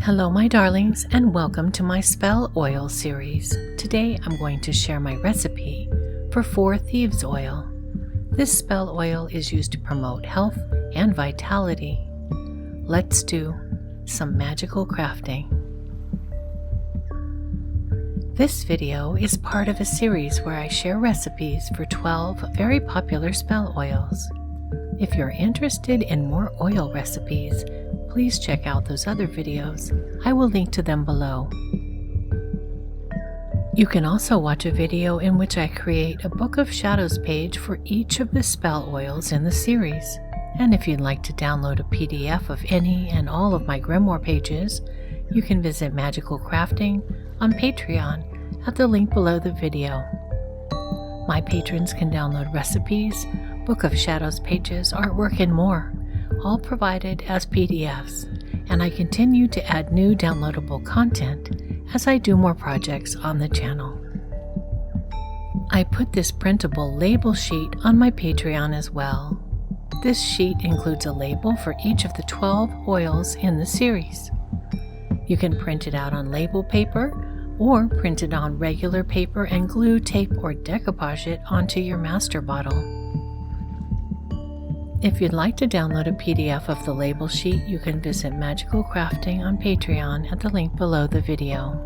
Hello my darlings, and welcome to my spell oil series. Today I'm going to share my recipe for 4 Thieves oil. This spell oil is used to promote health and vitality. Let's do some magical crafting. This video is part of a series where I share recipes for 12 very popular spell oils. If you're interested in more oil recipes, please check out those other videos. I will link to them below. You can also watch a video in which I create a Book of Shadows page for each of the spell oils in the series. And if you'd like to download a PDF of any and all of my grimoire pages, you can visit Magical Crafting on Patreon at the link below the video. My patrons can download recipes, Book of Shadows pages, artwork, and more, all provided as PDFs, and I continue to add new downloadable content as I do more projects on the channel. I put this printable label sheet on my Patreon as well. This sheet includes a label for each of the 12 oils in the series. You can print it out on label paper or print it on regular paper and glue, tape, or decoupage it onto your master bottle. If you'd like to download a PDF of the label sheet, you can visit Magical Crafting on Patreon at the link below the video.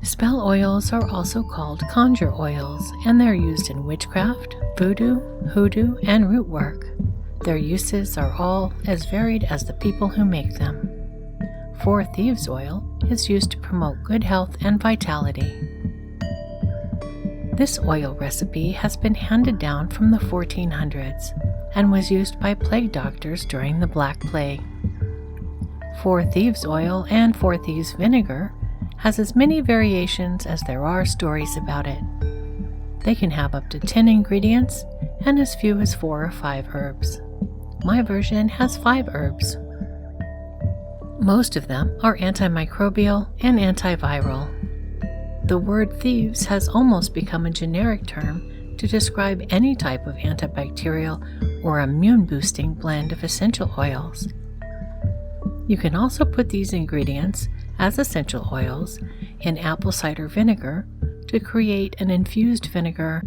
Spell oils are also called conjure oils, and they're used in witchcraft, voodoo, hoodoo, and root work. Their uses are all as varied as the people who make them. 4 Thieves oil is used to promote good health and vitality. This oil recipe has been handed down from the 1400s and was used by plague doctors during the Black Plague. 4 Thieves oil and 4 Thieves vinegar has as many variations as there are stories about it. They can have up to 10 ingredients and as few as 4 or 5 herbs. My version has 5 herbs. Most of them are antimicrobial and antiviral. The word thieves has almost become a generic term to describe any type of antibacterial or immune-boosting blend of essential oils. You can also put these ingredients as essential oils in apple cider vinegar to create an infused vinegar.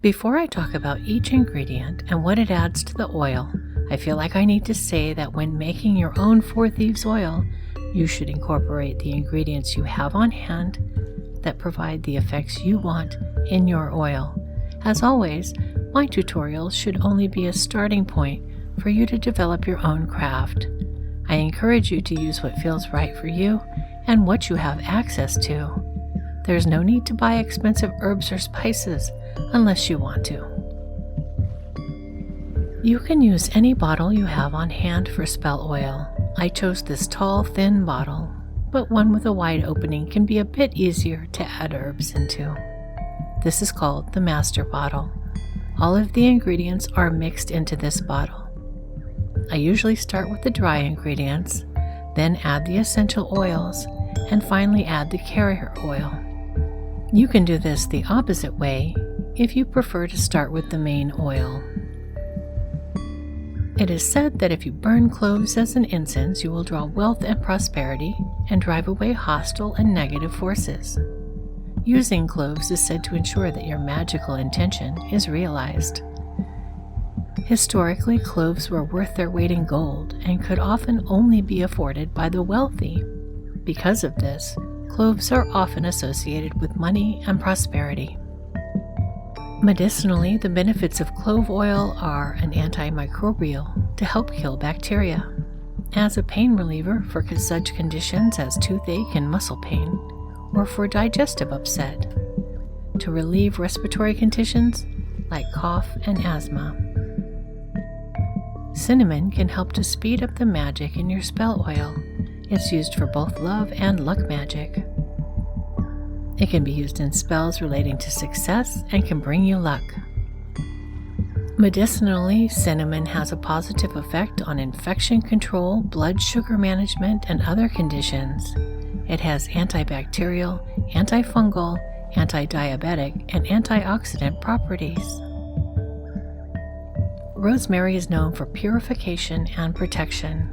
Before I talk about each ingredient and what it adds to the oil, I feel like I need to say that when making your own 4 Thieves oil, you should incorporate the ingredients you have on hand that provide the effects you want in your oil. As always, my tutorials should only be a starting point for you to develop your own craft. I encourage you to use what feels right for you and what you have access to. There's no need to buy expensive herbs or spices unless you want to. You can use any bottle you have on hand for spell oil. I chose this tall, thin bottle, but one with a wide opening can be a bit easier to add herbs into. This is called the master bottle. All of the ingredients are mixed into this bottle. I usually start with the dry ingredients, then add the essential oils, and finally add the carrier oil. You can do this the opposite way if you prefer to start with the main oil. It is said that if you burn cloves as an incense, you will draw wealth and prosperity and drive away hostile and negative forces. Using cloves is said to ensure that your magical intention is realized. Historically, cloves were worth their weight in gold and could often only be afforded by the wealthy. Because of this, cloves are often associated with money and prosperity. Medicinally, the benefits of clove oil are an antimicrobial to help kill bacteria, as a pain reliever for such conditions as toothache and muscle pain, or for digestive upset, to relieve respiratory conditions like cough and asthma. Cinnamon can help to speed up the magic in your spell oil. It's used for both love and luck magic. It can be used in spells relating to success and can bring you luck. Medicinally, cinnamon has a positive effect on infection control, blood sugar management, and other conditions. It has antibacterial, antifungal, anti-diabetic, and antioxidant properties. Rosemary is known for purification and protection.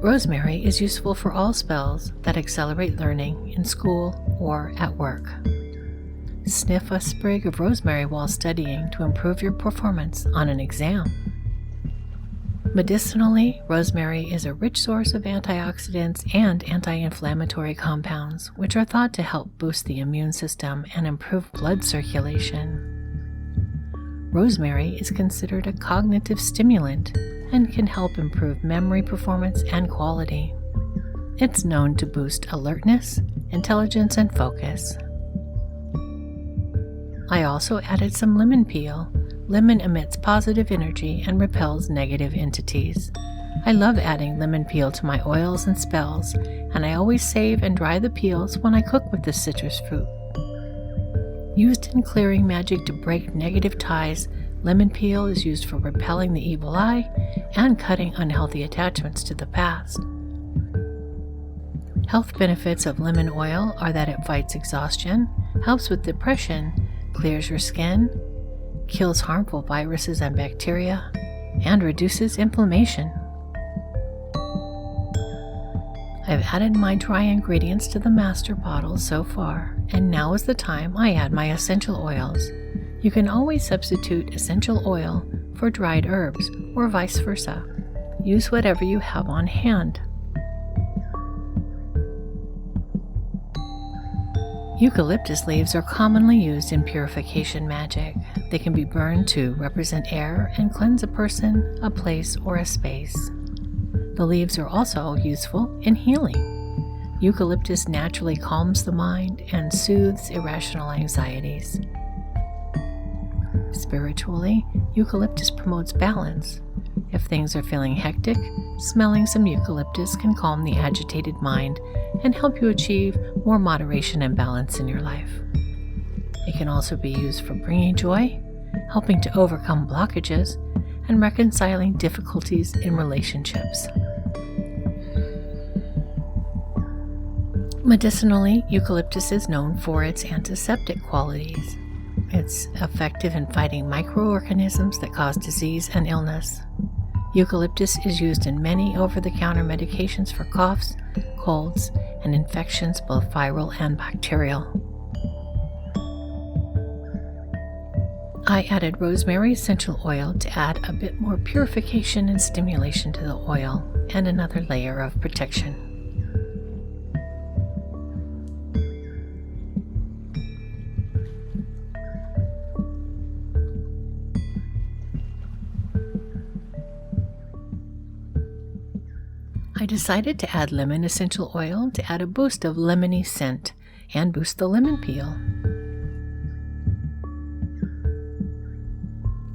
Rosemary is useful for all spells that accelerate learning in school or at work. Sniff a sprig of rosemary while studying to improve your performance on an exam. Medicinally, rosemary is a rich source of antioxidants and anti-inflammatory compounds, which are thought to help boost the immune system and improve blood circulation. Rosemary is considered a cognitive stimulant and can help improve memory performance and quality. It's known to boost alertness, intelligence, and focus. I also added some lemon peel. Lemon emits positive energy and repels negative entities. I love adding lemon peel to my oils and spells, and I always save and dry the peels when I cook with this citrus fruit. Used in clearing magic to break negative ties, lemon peel is used for repelling the evil eye and cutting unhealthy attachments to the past. Health benefits of lemon oil are that it fights exhaustion, helps with depression, clears your skin, kills harmful viruses and bacteria, and reduces inflammation. I've added my dry ingredients to the master bottle so far, and now is the time I add my essential oils. You can always substitute essential oil for dried herbs or vice versa. Use whatever you have on hand. Eucalyptus leaves are commonly used in purification magic. They can be burned to represent air and cleanse a person, a place, or a space. The leaves are also useful in healing. Eucalyptus naturally calms the mind and soothes irrational anxieties. Spiritually, eucalyptus promotes balance. If things are feeling hectic, smelling some eucalyptus can calm the agitated mind and help you achieve more moderation and balance in your life. It can also be used for bringing joy, helping to overcome blockages, and reconciling difficulties in relationships. Medicinally, eucalyptus is known for its antiseptic qualities. It's effective in fighting microorganisms that cause disease and illness. Eucalyptus is used in many over-the-counter medications for coughs, colds, and infections, both viral and bacterial. I added rosemary essential oil to add a bit more purification and stimulation to the oil, and another layer of protection. I decided to add lemon essential oil to add a boost of lemony scent and boost the lemon peel.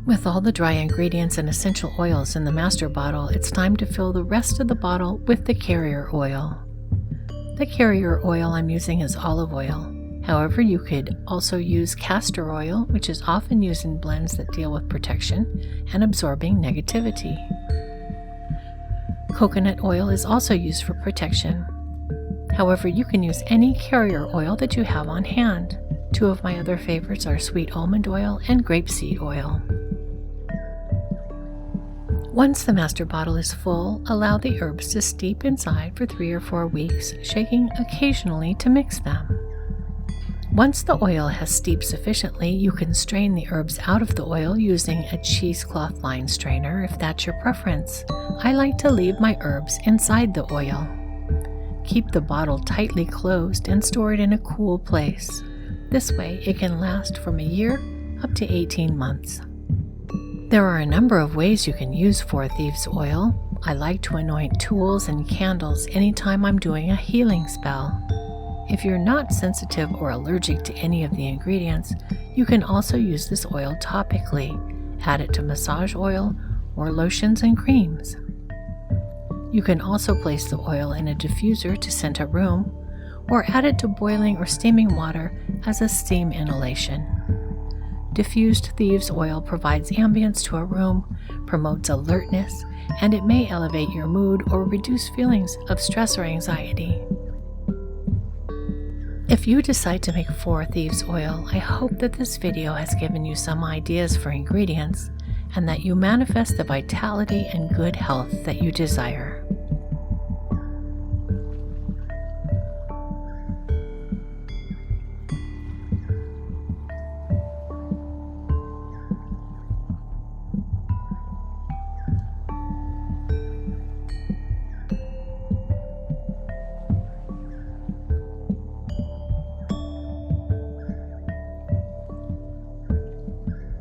With all the dry ingredients and essential oils in the master bottle, it's time to fill the rest of the bottle with the carrier oil. The carrier oil I'm using is olive oil. However, you could also use castor oil, which is often used in blends that deal with protection and absorbing negativity. Coconut oil is also used for protection. However, you can use any carrier oil that you have on hand. Two of my other favorites are sweet almond oil and grapeseed oil. Once the master bottle is full, allow the herbs to steep inside for 3 or 4 weeks, shaking occasionally to mix them. Once the oil has steeped sufficiently, you can strain the herbs out of the oil using a cheesecloth line strainer if that's your preference. I like to leave my herbs inside the oil. Keep the bottle tightly closed and store it in a cool place. This way it can last from a year up to 18 months. There are a number of ways you can use Thieves oil. I like to anoint tools and candles anytime I'm doing a healing spell. If you're not sensitive or allergic to any of the ingredients, you can also use this oil topically. Add it to massage oil or lotions and creams. You can also place the oil in a diffuser to scent a room, or add it to boiling or steaming water as a steam inhalation. Diffused Thieves oil provides ambience to a room, promotes alertness, and it may elevate your mood or reduce feelings of stress or anxiety. If you decide to make Thieves oil, I hope that this video has given you some ideas for ingredients and that you manifest the vitality and good health that you desire.